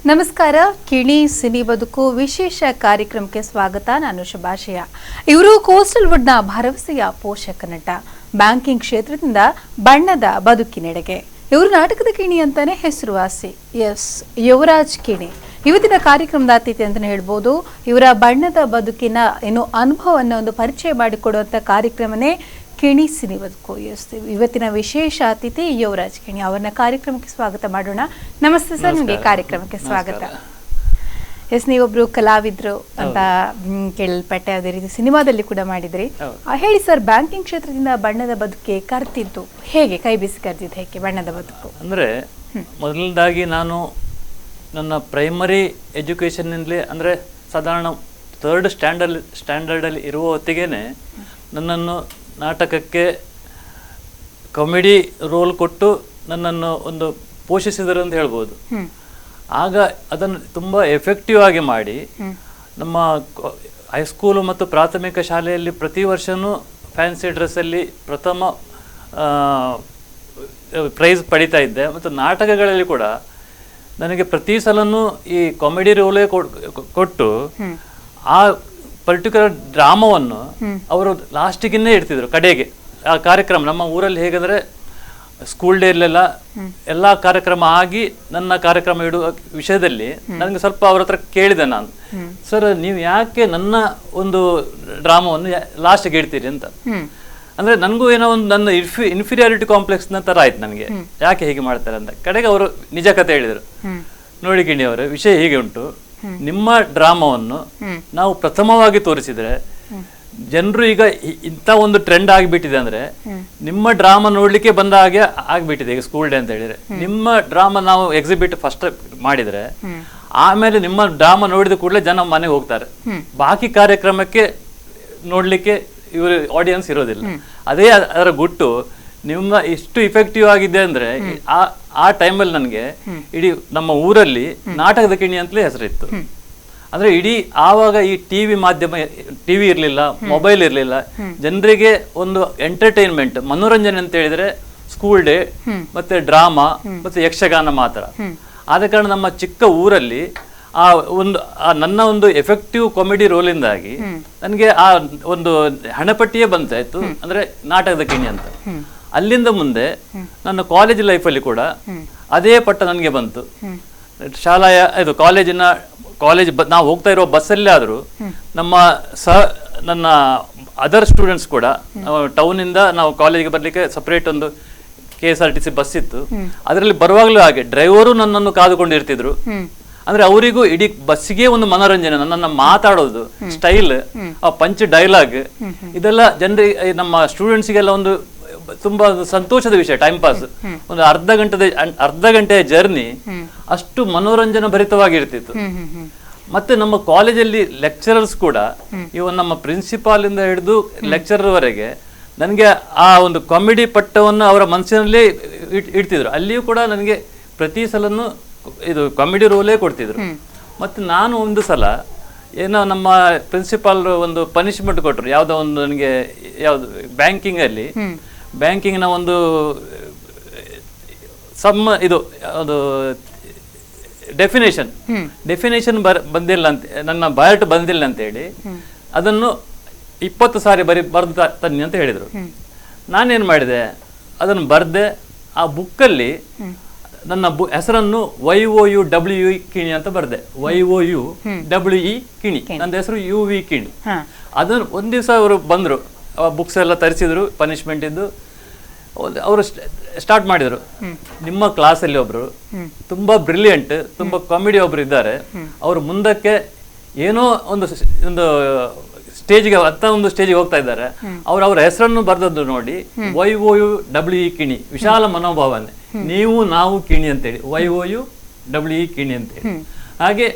ನಮಸ್ಕಾರ. ಕಿಣಿ ಸಿನಿ ಬದುಕು ವಿಶೇಷ ಕಾರ್ಯಕ್ರಮಕ್ಕೆ ಸ್ವಾಗತ. ನಾನು ಶುಭಾಶಯ. ಇವರು ಕೋಸ್ಟಲ್ ವುಡ್ನ ಭರವಸೆಯ ಪೋಷಕ ನಟ. ಬ್ಯಾಂಕಿಂಗ್ ಕ್ಷೇತ್ರದಿಂದ ಬಣ್ಣದ ಬದುಕಿನೆಡೆಗೆ ಇವರು ನಾಟಕದ ಕಿಣಿ ಅಂತಾನೆ ಹೆಸರುವಾಸಿ. ಯುವರಾಜ್ ಕಿಣಿ ಇವತ್ತಿನ ಕಾರ್ಯಕ್ರಮದ ಅತಿಥಿ ಅಂತಾನೆ ಹೇಳ್ಬೋದು. ಇವರ ಬಣ್ಣದ ಬದುಕಿನ ಅನುಭವವನ್ನು ಒಂದು ಪರಿಚಯ ಮಾಡಿಕೊಡುವಂತ ಕಾರ್ಯಕ್ರಮನೇ ಕಿಣಿ ಸಿನಿ ಬದುಕು. ಇವತ್ತಿನ ವಿಶೇಷ ಅತಿಥಿ ಯುವರಾಜ್ ಕಿಣಿ. ಅವರನ್ನ ಕಾರ್ಯಕ್ರಮಕ್ಕೆ ಸ್ವಾಗತ ಮಾಡೋಣ. ನಮಸ್ತೆ ಸರ್, ನಿಮಗೆ ಕಾರ್ಯಕ್ರಮಕ್ಕೆ ಸ್ವಾಗತ. ನೀವೊಬ್ರು ಕಲಾವಿದ್ರು ಅಂತ ಕೇಳಲ್ಪಟ್ಟೆ, ಅದೇ ರೀತಿ ಸಿನಿಮಾದಲ್ಲಿ ಕೂಡ ಮಾಡಿದ್ರಿ. ಹೇಳಿ ಸರ್, ಬ್ಯಾಂಕಿಂಗ್ ಕ್ಷೇತ್ರದಿಂದ ಬಣ್ಣದ ಬದುಕಿಗೆ ಕರ್ತಿದ್ದು ಹೇಗೆ, ಕೈ ಬೀಸಿ ಕರ್ತಿದ್ದು ಹೇಗೆ ಬಣ್ಣದ ಬದುಕು? ಅಂದರೆ ಮೊದಲನೇದಾಗಿ ನಾನು ನನ್ನ ಪ್ರೈಮರಿ ಎಜುಕೇಷನ್ನಿಂದಲೇ ಅಂದರೆ ಸಾಧಾರಣ ಥರ್ಡ್ ಸ್ಟ್ಯಾಂಡರ್ಡಲ್ಲಿ ಇರುವ ಹೊತ್ತಿಗೆ ನನ್ನನ್ನು ನಾಟಕಕ್ಕೆ ಕಾಮಿಡಿ ರೋಲ್ ಕೊಟ್ಟು ನನ್ನನ್ನು ಒಂದು ಪೋಷಿಸಿದರು ಅಂತ ಹೇಳ್ಬೋದು. ಆಗ ಅದನ್ನು ತುಂಬ ಎಫೆಕ್ಟಿವ್ ಆಗಿ ಮಾಡಿ ನಮ್ಮ ಹೈಸ್ಕೂಲು ಮತ್ತು ಪ್ರಾಥಮಿಕ ಶಾಲೆಯಲ್ಲಿ ಪ್ರತಿ ವರ್ಷವೂ ಫ್ಯಾನ್ಸಿ ಡ್ರೆಸ್ಸಲ್ಲಿ ಪ್ರಥಮ ಪ್ರೈಸ್ ಪಡಿತಾ ಇದ್ದೆ. ಮತ್ತು ನಾಟಕಗಳಲ್ಲಿ ಕೂಡ ನನಗೆ ಪ್ರತಿ ಸಲನೂ ಈ ಕಾಮಿಡಿ ರೋಲೇ ಕೊಟ್ಟು ಆ ಪರ್ಟಿಕ್ಯುಲರ್ ಡ್ರಾಮವನ್ನು ಅವರು ಲಾಸ್ಟಿಗಿನ್ನೇ ಇಡ್ತಿದ್ರು, ಕಡೆಗೆ. ಆ ಕಾರ್ಯಕ್ರಮ ನಮ್ಮ ಊರಲ್ಲಿ ಹೇಗಂದರೆ ಸ್ಕೂಲ್ ಡೇಲೆಲ್ಲ ಎಲ್ಲ ಕಾರ್ಯಕ್ರಮ ಆಗಿ ನನ್ನ ಕಾರ್ಯಕ್ರಮ ಇಡುವ ವಿಷಯದಲ್ಲಿ ನನಗೆ ಸ್ವಲ್ಪ ಅವ್ರ ಹತ್ರ ಕೇಳಿದೆ ನಾನು, ಸರ್ ನೀವು ಯಾಕೆ ನನ್ನ ಒಂದು ಡ್ರಾಮವನ್ನು ಲಾಸ್ಟಿಗೆ ಇಡ್ತೀರಿ ಅಂತ. ಅಂದರೆ ನನಗೂ ಏನೋ ಒಂದು ನನ್ನ ಇನ್ಫೀರಿಯಾರಿಟಿ ಕಾಂಪ್ಲೆಕ್ಸ್ನ ಥರ ಆಯ್ತು ನನಗೆ, ಯಾಕೆ ಹೀಗೆ ಮಾಡ್ತಾರೆ ಅಂತ. ಕಡೆಗೆ ಅವರು ನಿಜ ಕತೆ ಹೇಳಿದರು, ನೋಡಿ ಕಿಣಿ ಅವರ ವಿಷಯ ಹೀಗೆ ಉಂಟು, ನಿಮ್ಮ ಡ್ರಾಮವನ್ನು ನಾವು ಪ್ರಥಮವಾಗಿ ತೋರಿಸಿದ್ರೆ ಜನರು ಈಗ ಇಂಥ ಒಂದು ಟ್ರೆಂಡ್ ಆಗಿಬಿಟ್ಟಿದೆ. ಅಂದ್ರೆ ನಿಮ್ಮ ಡ್ರಾಮಾ ನೋಡ್ಲಿಕ್ಕೆ ಬಂದ ಹಾಗೆ ಆಗ್ಬಿಟ್ಟಿದೆ ಈಗ ಸ್ಕೂಲ್ ಡೇ ಅಂತ ಹೇಳಿದ್ರೆ. ನಿಮ್ಮ ಡ್ರಾಮಾ ನಾವು ಎಕ್ಸಿಬಿಟ್ ಫಸ್ಟ್ ಮಾಡಿದ್ರೆ ಆಮೇಲೆ ನಿಮ್ಮ ಡ್ರಾಮಾ ನೋಡಿದ ಕೂಡಲೇ ಜನ ಮನೆಗೆ ಹೋಗ್ತಾರೆ, ಬಾಕಿ ಕಾರ್ಯಕ್ರಮಕ್ಕೆ ನೋಡ್ಲಿಕ್ಕೆ ಇವರು ಆಡಿಯನ್ಸ್ ಇರೋದಿಲ್ಲ. ಅದೇ ಅದರ ಗುಟ್ಟು ನಿಮ್ಮ ಇಷ್ಟು ಇಫೆಕ್ಟಿವ್ ಆಗಿದೆ ಅಂದ್ರೆ ಆ ಟೈಮಲ್ಲಿ ನನಗೆ ಇಡೀ ನಮ್ಮ ಊರಲ್ಲಿ ನಾಟಕದ ಕಿಣಿ ಅಂತಲೇ ಹೆಸರಿತ್ತು. ಅಂದ್ರೆ ಇಡೀ ಆವಾಗ ಈ ಟಿವಿ ಮಾಧ್ಯಮ, ಟಿವಿ ಇರ್ಲಿಲ್ಲ, ಮೊಬೈಲ್ ಇರ್ಲಿಲ್ಲ, ಜನರಿಗೆ ಒಂದು ಎಂಟರ್ಟೈನ್ಮೆಂಟ್, ಮನೋರಂಜನೆ ಅಂತ ಹೇಳಿದ್ರೆ ಸ್ಕೂಲ್ ಡೇ ಮತ್ತೆ ಡ್ರಾಮಾ ಮತ್ತೆ ಯಕ್ಷಗಾನ ಮಾತ್ರ. ಆದ ಕಾರಣ ನಮ್ಮ ಚಿಕ್ಕ ಊರಲ್ಲಿ ನನ್ನ ಒಂದು ಎಫೆಕ್ಟಿವ್ ಕಾಮಿಡಿ ರೋಲಿಂದಾಗಿ ನನಗೆ ಆ ಒಂದು ಹಣಪಟ್ಟಿಯೇ ಬಂತಾಯ್ತು, ಅಂದ್ರೆ ನಾಟಕದ ಕಿಣಿ ಅಂತ. ಅಲ್ಲಿಂದ ಮುಂದೆ ನನ್ನ ಕಾಲೇಜ್ ಲೈಫಲ್ಲಿ ಕೂಡ ಅದೇ ಪಟ್ಟ ನನಗೆ ಬಂತು. ಶಾಲೆಯ ಇದು ಕಾಲೇಜ್ ನಾವು ಹೋಗ್ತಾ ಇರೋ ಬಸ್ಸಲ್ಲೇ ಆದರೂ ನನ್ನ ಅದರ್ ಸ್ಟೂಡೆಂಟ್ಸ್ ಕೂಡ ಟೌನಿಂದ ನಾವು ಕಾಲೇಜಿಗೆ ಬರಲಿಕ್ಕೆ ಸಪ್ರೇಟ್ ಒಂದು KSRTC ಬಸ್ ಇತ್ತು. ಅದರಲ್ಲಿ ಬರುವಾಗಲೂ ಹಾಗೆ ಡ್ರೈವರು ನನ್ನನ್ನು ಕಾದುಕೊಂಡಿರ್ತಿದ್ರು. ಅಂದ್ರೆ ಅವರಿಗೂ ಇಡೀ ಬಸ್ಸಿಗೆ ಒಂದು ಮನೋರಂಜನೆ, ನನ್ನ ಮಾತಾಡೋದು ಸ್ಟೈಲ್, ಆ ಪಂಚ್ ಡೈಲಾಗ್, ಇದೆಲ್ಲ ಜನರಿಗೆ ನಮ್ಮ ಸ್ಟೂಡೆಂಟ್ಸ್ಗೆಲ್ಲ ಒಂದು ತುಂಬಾ ಸಂತೋಷದ ವಿಷಯ. ಟೈಮ್ ಪಾಸ್, ಒಂದು ಅರ್ಧ ಗಂಟೆಯ ಜರ್ನಿ ಅಷ್ಟು ಮನೋರಂಜನೆ ಭರಿತವಾಗಿರ್ತಿತ್ತು. ಮತ್ತೆ ನಮ್ಮ ಕಾಲೇಜಲ್ಲಿ ಲೆಕ್ಚರರ್ಸ್ ಕೂಡ, ಇವನ್ ನಮ್ಮ ಪ್ರಿನ್ಸಿಪಾಲ್ ಇಂದ ಹಿಡಿದು ಲೆಕ್ಚರರ್ ವರೆಗೆ ನನಗೆ ಆ ಒಂದು ಕಾಮಿಡಿ ಪಟ್ಟವನ್ನು ಅವರ ಮನಸ್ಸಿನಲ್ಲೇ ಇಡ್ತಿದ್ರು. ಅಲ್ಲಿಯೂ ಕೂಡ ನನಗೆ ಪ್ರತಿ ಸಲನು ಇದು ಕಾಮಿಡಿ ರೋಲೇ ಕೊಡ್ತಿದ್ರು. ಮತ್ತೆ ನಾನು ಒಂದು ಸಲ ಏನೋ ನಮ್ಮ ಪ್ರಿನ್ಸಿಪಾಲ್ ಒಂದು ಪನಿಷ್ಮೆಂಟ್ ಕೊಟ್ಟರು, ಯಾವುದೋ ಒಂದು ನನಗೆ ಯಾವುದು ಬ್ಯಾಂಕಿಂಗ್ನ ಒಂದು ಇದು ಅದು ಡೆಫಿನೇಷನ್ ಬಂದಿಲ್ಲ ಅಂತ, ನನ್ನ ಬಯೋಟ್ ಬಂದಿಲ್ಲ ಅಂತ ಹೇಳಿ ಅದನ್ನು 20 ಸಾರಿ ಬರೆದು ತನ್ನಿ ಅಂತ ಹೇಳಿದರು. ನಾನೇನು ಮಾಡಿದೆ, ಅದನ್ನು ಬರೆದೆ. ಆ ಬುಕ್ಕಲ್ಲಿ ನನ್ನ ಹೆಸರನ್ನು YOUWE ಕಿಣಿ ಅಂತ ಬರೆದೆ. YOUWE ಕಿಣಿ, ನನ್ನ ಹೆಸರು UV ಕಿಣಿ. ಅದನ್ನು ಒಂದು ದಿವಸ ಅವರು ಬಂದರು, ಬುಕ್ಸ್ ಎಲ್ಲ ತರಿಸಿದ್ರು ಪನಿಷ್ಮೆಂಟ್ ಇದ್ದು. ಅವರು ಸ್ಟಾರ್ಟ್ ಮಾಡಿದರು, ನಿಮ್ಮ ಕ್ಲಾಸಲ್ಲಿ ಒಬ್ರು ತುಂಬಾ ಬ್ರಿಲಿಯಂಟ್, ತುಂಬಾ ಕಾಮಿಡಿ ಒಬ್ರು ಇದ್ದಾರೆ, ಅವರು ಮುಂದಕ್ಕೆ ಏನೋ ಒಂದು ಸ್ಟೇಜ್ಗೆ ಒಂದು ಸ್ಟೇಜಿಗೆ ಹೋಗ್ತಾ ಇದ್ದಾರೆ, ಅವ್ರ ಹೆಸರನ್ನು ಬರೆದದ್ದು ನೋಡಿ YOUWE ಕಿಣಿ, ವಿಶಾಲ ಮನೋಭಾವನೆ, ನೀವು ನಾವು ಕಿಣಿ ಅಂತೇಳಿ, YOUWE ಕಿಣಿ ಅಂತೇಳಿ. ಹಾಗೆ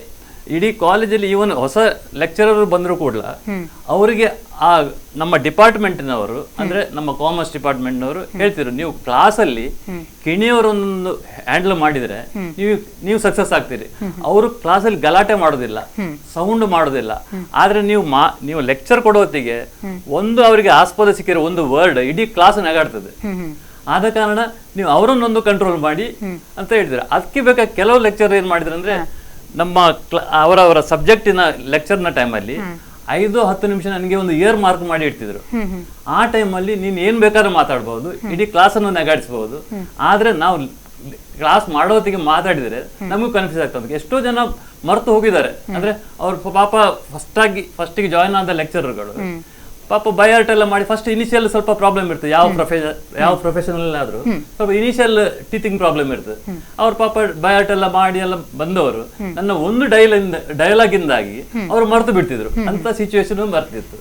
ಇಡೀ ಕಾಲೇಜಲ್ಲಿ ಇವನ್ ಹೊಸ ಲೆಕ್ಚರರ್ ಬಂದರೂ ಕೂಡ ಅವರಿಗೆ ಆ ನಮ್ಮ ಡಿಪಾರ್ಟ್ಮೆಂಟ್ನವರು, ಅಂದ್ರೆ ನಮ್ಮ ಕಾಮರ್ಸ್ ಡಿಪಾರ್ಟ್ಮೆಂಟ್ನವರು ಹೇಳ್ತಿದ್ರು, ನೀವು ಕ್ಲಾಸಲ್ಲಿ ಕಿಣಿಯವರೊಂದು ಹ್ಯಾಂಡಲ್ ಮಾಡಿದ್ರೆ ನೀವು ಸಕ್ಸಸ್ ಆಗ್ತೀರಿ. ಅವರು ಕ್ಲಾಸಲ್ಲಿ ಗಲಾಟೆ ಮಾಡೋದಿಲ್ಲ, ಸೌಂಡ್ ಮಾಡೋದಿಲ್ಲ. ಆದ್ರೆ ನೀವು ಲೆಕ್ಚರ್ ಕೊಡೋತ್ತಿಗೆ ಒಂದು ಅವರಿಗೆ ಆಸ್ಪದ ಸಿಕ್ಕಿರೋ ಒಂದು ವರ್ಡ್ ಇಡೀ ಕ್ಲಾಸ್ ನಗಾಡ್ತದೆ. ಆದ ಕಾರಣ ನೀವು ಅವರನ್ನೊಂದು ಕಂಟ್ರೋಲ್ ಮಾಡಿ ಅಂತ ಹೇಳಿದ್ರೆ, ಅದಕ್ಕೆ ಬೇಕಾದ ಕೆಲವು ಲೆಕ್ಚರ್ ಏನ್ ಮಾಡಿದ್ರು ಅಂದ್ರೆ ನಮ್ಮ ಅವರವರ ಸಬ್ಜೆಕ್ಟಿನ ಲೆಕ್ಚರ್ನ ಟೈಮಲ್ಲಿ 5-10 ನಿಮಿಷ ನನಗೆ ಒಂದು ಇಯರ್ ಮಾರ್ಕ್ ಮಾಡಿ ಇಡ್ತಿದ್ರು. ಆ ಟೈಮಲ್ಲಿ ನೀನು ಏನ್ ಬೇಕಾದ್ರೂ ಮಾತಾಡ್ಬಹುದು, ಇಡೀ ಕ್ಲಾಸನ್ನು ನೆಗಾಡಿಸಬಹುದು. ಆದ್ರೆ ನಾವು ಕ್ಲಾಸ್ ಮಾಡೋತ್ತಿಗೆ ಮಾತಾಡಿದ್ರೆ ನಮಗೂ ಕನ್ಫ್ಯೂಸ್ ಆಗ್ತದೆ. ಎಷ್ಟೋ ಜನ ಮರೆತು ಹೋಗಿದ್ದಾರೆ. ಅಂದ್ರೆ ಅವ್ರು ಪಾಪ ಫಸ್ಟಿಗೆ ಜಾಯಿನ್ ಆದ ಲೆಕ್ಚರರ್ಗಳು ಪಾಪ ಬಯಾರ್ಟ್ ಎಲ್ಲ ಮಾಡಿ ಫಸ್ಟ್ ಇನಿಷಿಯಲ್ ಸ್ವಲ್ಪ ಪ್ರಾಬ್ಲಮ್ ಇರ್ತದೆ. ಯಾವ ಪ್ರೊಫೆಷನಲ್ ಆದ್ರೂ ಸ್ವಲ್ಪ ಇನಿಷಿಯಲ್ ಟೀಚಿಂಗ್ ಪ್ರಾಬ್ಲಮ್ ಇರ್ತದೆ. ಅವ್ರು ಪಾಪ ಬಯಾರ್ಟ್ ಎಲ್ಲ ಮಾಡಿ ಎಲ್ಲ ಬಂದವರು ನನ್ನ ಒಂದು ಡೈಲಾಗ್ ಇಂದಾಗಿ ಅವ್ರು ಮರೆತು ಬಿಡ್ತಿದ್ರು. ಅಂತ ಸಿಚುವೇಶನ್ ಬರ್ತಿತ್ತು.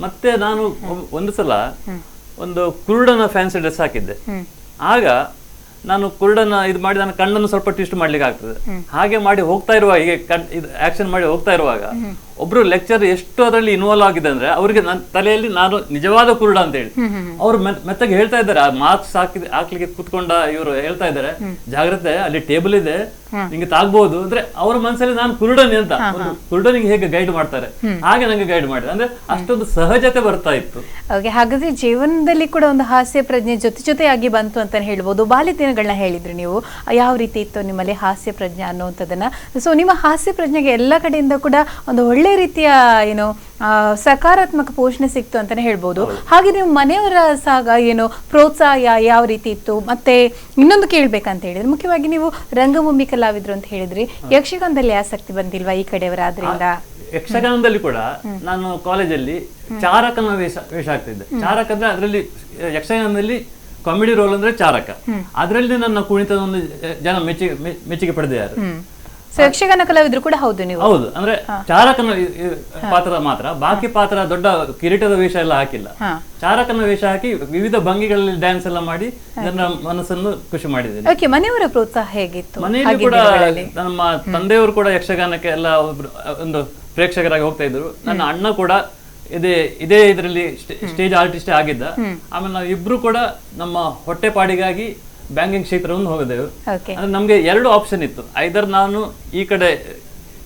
ಮತ್ತೆ ನಾನು ಒಂದು ಸಲ ಒಂದು ಕುರುಡನ ಫ್ಯಾನ್ಸಿ ಡ್ರೆಸ್ ಹಾಕಿದ್ದೆ. ಆಗ ನಾನು ಕುರುಡನ ಇದು ಮಾಡಿ ನನ್ನ ಕಣ್ಣನ್ನು ಸ್ವಲ್ಪ ಟ್ವಿಸ್ಟ್ ಮಾಡ್ಲಿಕ್ಕೆ ಆಗ್ತದೆ. ಹಾಗೆ ಮಾಡಿ ಹೋಗ್ತಾ ಇರುವಾಗ ಹೀಗೆ ಆಕ್ಷನ್ ಮಾಡಿ ಹೋಗ್ತಾ ಇರುವಾಗ ಒಬ್ರು ಲೆಕ್ಚರ್ ಎಷ್ಟು ಅದರಲ್ಲಿ ಇನ್ವಾಲ್ವ್ ಆಗಿದೆ ಅಂದ್ರೆ ಅವ್ರಿಗೆ ನನ್ನ ತಲೆಯಲ್ಲಿ ನಾನು ನಿಜವಾದ ಕುರುಡ ಅಂತ ಹೇಳಿ ಅವ್ರು ಮೆತ್ತಗೆ ಹೇಳ್ತಾ ಇದ್ದಾರೆ. ಆ ಮಾರ್ಕ್ಸ್ ಹಾಕ್ಲಿಕ್ಕೆ ಕುತ್ಕೊಂಡ ಇವರು ಹೇಳ್ತಾ ಇದ್ದಾರೆ, ಜಾಗ್ರತೆ ಅಲ್ಲಿ ಟೇಬಲ್ ಇದೆ ನಿಂಗೆ ತಾಗ್ಬಹುದು ಅಂದ್ರೆ ಅವ್ರ ಮನಸ್ಸಲ್ಲಿ ನಾನು ಕುರುಡನಿ ಅಂತ. ಕುರುಡನಿಗೆ ಹೇಗೆ ಗೈಡ್ ಮಾಡ್ತಾರೆ ಹಾಗೆ ನಂಗೆ ಗೈಡ್ ಮಾಡಿದೆ. ಅಂದ್ರೆ ಅಷ್ಟೊಂದು ಸಹಜತೆ ಬರ್ತಾ ಇತ್ತು. ಹಾಗಾದ್ರೆ ಜೀವನದಲ್ಲಿ ಕೂಡ ಒಂದು ಹಾಸ್ಯ ಪ್ರಜ್ಞೆ ಜೊತೆಯಾಗಿ ಬಂತು ಅಂತ ಹೇಳ್ಬೋದು. ಬಾಲ್ಯ ದಿನಗಳನ್ನ ಹೇಳಿದ್ರಿ ನೀವು, ಯಾವ ರೀತಿ ಇತ್ತು ನಿಮ್ಮಲ್ಲಿ ಹಾಸ್ಯ ಪ್ರಜ್ಞೆ ಅನ್ನುವಂಥದ್ದನ್ನ. ಸೊ ನಿಮ್ಮ ಹಾಸ್ಯ ಪ್ರಜ್ಞೆಗೆ ಎಲ್ಲ ಕಡೆಯಿಂದ ಕೂಡ ಒಂದು ಒಳ್ಳೆ ರೀತಿಯ ಏನು ಸಕಾರಾತ್ಮಕ ಪೋಷಣೆ ಸಿಕ್ತು ಅಂತಾನೆ ಹೇಳ್ಬೋದು. ಹಾಗೆ ನೀವು ಮನೆಯವರ ಸಹ ಏನು ಪ್ರೋತ್ಸಾಹ ಯಾವ ರೀತಿ ಇತ್ತು? ಮತ್ತೆ ಇನ್ನೊಂದು ಕೇಳ್ಬೇಕಂತ ಹೇಳಿದ್ರೆ, ಮುಖ್ಯವಾಗಿ ನೀವು ರಂಗಭೂಮಿ ಕಲಾವಿದ್ರು ಅಂತ ಹೇಳಿದ್ರಿ, ಯಕ್ಷಗಾನದಲ್ಲಿ ಆಸಕ್ತಿ ಬಂದಿಲ್ವಾ ಈ ಕಡೆಯವರಾದ್ರಿಂದ? ಯಕ್ಷಗಾನದಲ್ಲಿ ಕೂಡ ನಾನು ಕಾಲೇಜಲ್ಲಿ ಚಾರಕನ ವೇಷ ಆಗ್ತಿದ್ದೆ. ಚಾರಕ ಅಂದ್ರೆ ಅದರಲ್ಲಿ ಯಕ್ಷಗಾನದಲ್ಲಿ ಕಾಮಿಡಿ ರೋಲ್ ಅಂದ್ರೆ ಚಾರಕ. ಅದರಲ್ಲಿ ನನ್ನ ಕುಣಿತದ ಒಂದು ಜನ ಮೆಚ್ಚುಗೆ ಪಡೆದಿದ್ದಾರೆ. ಯಕ್ಷಗಾನ ಕಲಾವಿದ್ರು ಕೂಡ ಹೌದು ನೀವು? ಹೌದು. ಅಂದ್ರೆ ಚಾರಕನ ಪಾತ್ರ ಮಾತ್ರ, ಬಾಕಿ ಪಾತ್ರ ದೊಡ್ಡ ಕಿರೀಟದ ವೇಷ ಎಲ್ಲ ಹಾಕಿಲ್ಲ. ಚಾರಕನ ವೇಷ ಹಾಕಿ ವಿವಿಧ ಭಂಗಿಗಳಲ್ಲಿ ಡ್ಯಾನ್ಸ್ ಎಲ್ಲ ಮಾಡಿ ನನ್ನ ಮನಸ್ಸನ್ನು ಖುಷಿ ಮಾಡಿದ್ದೇನೆ. ಮನೆಯವರ ಪ್ರೋತ್ಸಾಹ ಹೇಗಿತ್ತು? ಮನೆಯಲ್ಲಿ ಕೂಡ ನಮ್ಮ ತಂದೆಯವರು ಕೂಡ ಯಕ್ಷಗಾನಕ್ಕೆ ಎಲ್ಲ ಒಂದು ಪ್ರೇಕ್ಷಕರಾಗಿ ಹೋಗ್ತಾ ಇದ್ರು. ನನ್ನ ಅಣ್ಣ ಕೂಡ ಇದೇ ಇದರಲ್ಲಿ ಸ್ಟೇಜ್ ಆರ್ಟಿಸ್ಟ್ ಆಗಿದ್ದ. ಆಮೇಲೆ ನಾವು ಇಬ್ರು ಕೂಡ ನಮ್ಮ ಹೊಟ್ಟೆಪಾಡಿಗಾಗಿ ಬ್ಯಾಂಕಿಂಗ್ ಕ್ಷೇತ್ರವನ್ನು ಹೋಗಿದ್ದೆವು. ಅಂದ್ರೆ ನಮ್ಗೆ 2 ಆಪ್ಷನ್ ಇತ್ತು. ಐದರ್ ನಾನು ಈ ಕಡೆ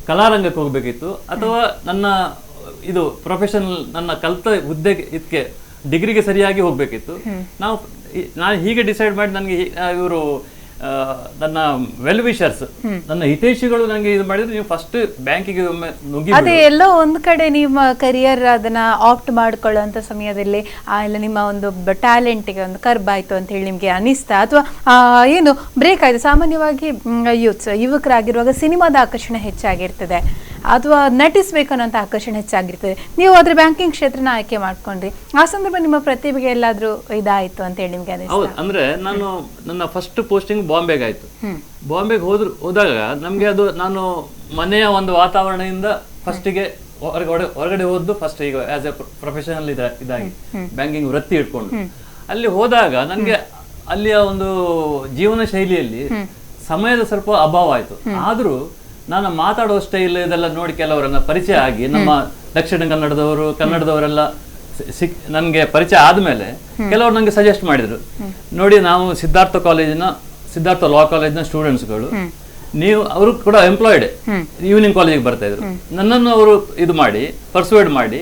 ಕಲಾರಂಗಕ್ಕೆ ಹೋಗ್ಬೇಕಿತ್ತು, ಅಥವಾ ನನ್ನ ಇದು ಪ್ರೊಫೆಷನಲ್ ನನ್ನ ಕಲ್ತ ಹುದ್ದೆಗೆ ಇದಕ್ಕೆ ಡಿಗ್ರಿಗೆ ಸರಿಯಾಗಿ ಹೋಗ್ಬೇಕಿತ್ತು. ನಾನು ಹೀಗೆ ಡಿಸೈಡ್ ಮಾಡಿ ನನಗೆ ಇವರು ನನ್ನ ವೆಲ್ ವಿಷರ್ಸ್, ನನ್ನ ಹಿತೈಷಿಗಳು ನನಗೆ ಇದು ಮಾಡಿದ್ರೆ, ನೀವು ಫಸ್ಟ್ ಬ್ಯಾಂಕಿಗೆ ಒಮ್ಮೆ ನುಗ್ಗಿ. ಅದೇ ಎಲ್ಲೋ ಒಂದ್ ಕಡೆ ನಿಮ್ಮ ಕರಿಯರ್ ಅದನ್ನ ಆಪ್ಟ್ ಮಾಡ್ಕೊಳ್ಳುವಂತ ಸಮಯದಲ್ಲಿ ಎಲ್ಲ ನಿಮ್ಮ ಒಂದು ಟ್ಯಾಲೆಂಟ್ಗೆ ಒಂದು ಕರ್ಬ್ ಆಯ್ತು ಅಂತ ಹೇಳಿ ನಿಮ್ಗೆ ಅನಿಸ್ತಾ, ಅಥವಾ ಏನು ಬ್ರೇಕ್ ಆಯ್ತು? ಸಾಮಾನ್ಯವಾಗಿ ಯುವಕರಾಗಿರುವಾಗ ಸಿನಿಮಾದ ಆಕರ್ಷಣೆ ಹೆಚ್ಚಾಗಿರ್ತದೆ, ಅಥವಾ ನಟಿಸ್ಬೇಕನ್ನೋಂಥ ಆಕರ್ಷಣೆ ಹೆಚ್ಚಾಗಿರ್ತದೆ. ನೀವು ಅದ್ರ ಬ್ಯಾಂಕಿಂಗ್ ಕ್ಷೇತ್ರನ ಆಯ್ಕೆ ಮಾಡ್ಕೊಂಡ್ರಿ. ಆ ಸಂದರ್ಭ ನಿಮ್ಮ ಪ್ರತಿಭೆಗೆ ಎಲ್ಲಾದ್ರೂ ಇದಾಯ್ತು ಅಂತ ಹೇಳಿ ನಿಮ್ಗೆ ಅನಿಸ್ತಾ? ಹೌದು. ಅಂದ್ರೆ ನಾನು ನನ್ನ ಫಸ್ಟ್ ಪೋಸ್ಟಿಂಗ್ ಬಾಂಬೆಗೆ ಆಯ್ತು. ಬಾಂಬೆಗೆ ಹೋದಾಗ ನಮ್ಗೆ ಅದು ನಾನು ಮನೆಯ ಒಂದು ವಾತಾವರಣದಿಂದ ಫಸ್ಟಿಗೆ ಹೊರಗಡೆ ಹೋದ್ದು ಫಸ್ಟ್ ಈಗ ಆಸ್ ಎ ಪ್ರೊಫೆಷನಲ್ ಇದಾಗಿ ಬ್ಯಾಂಕಿಂಗ್ ವೃತ್ತಿ ಇಟ್ಕೊಂಡು ಅಲ್ಲಿ ಹೋದಾಗ ನನ್ಗೆ ಅಲ್ಲಿಯ ಒಂದು ಜೀವನ ಶೈಲಿಯಲ್ಲಿ ಸಮಯದ ಸ್ವಲ್ಪ ಅಭಾವ ಆಯ್ತು. ಆದ್ರೂ ನಾನು ಮಾತಾಡೋ ಸ್ಟೈಲ್ ಇದೆಲ್ಲ ನೋಡಿ ಕೆಲವರನ್ನ ಪರಿಚಯ ಆಗಿ ನಮ್ಮ ದಕ್ಷಿಣ ಕನ್ನಡದವರೆಲ್ಲ ನನ್ಗೆ ಪರಿಚಯ ಆದ್ಮೇಲೆ ಕೆಲವರು ನಂಗೆ ಸಜೆಸ್ಟ್ ಮಾಡಿದ್ರು, ನೋಡಿ ನಾವು ಸಿದ್ಧಾರ್ಥ ಲಾ ಕಾಲೇಜಿನ ಸ್ಟೂಡೆಂಟ್ಸ್ಗಳು, ನೀವು ಅವರು ಕೂಡ ಎಂಪ್ಲಾಯ್ಡ್ ಈವ್ನಿಂಗ್ ಕಾಲೇಜಿಗೆ ಬರ್ತಾ ಇದ್ರು. ನನ್ನನ್ನು ಅವರು ಇದು ಮಾಡಿ ಪರ್ಸುವೇಡ್ ಮಾಡಿ,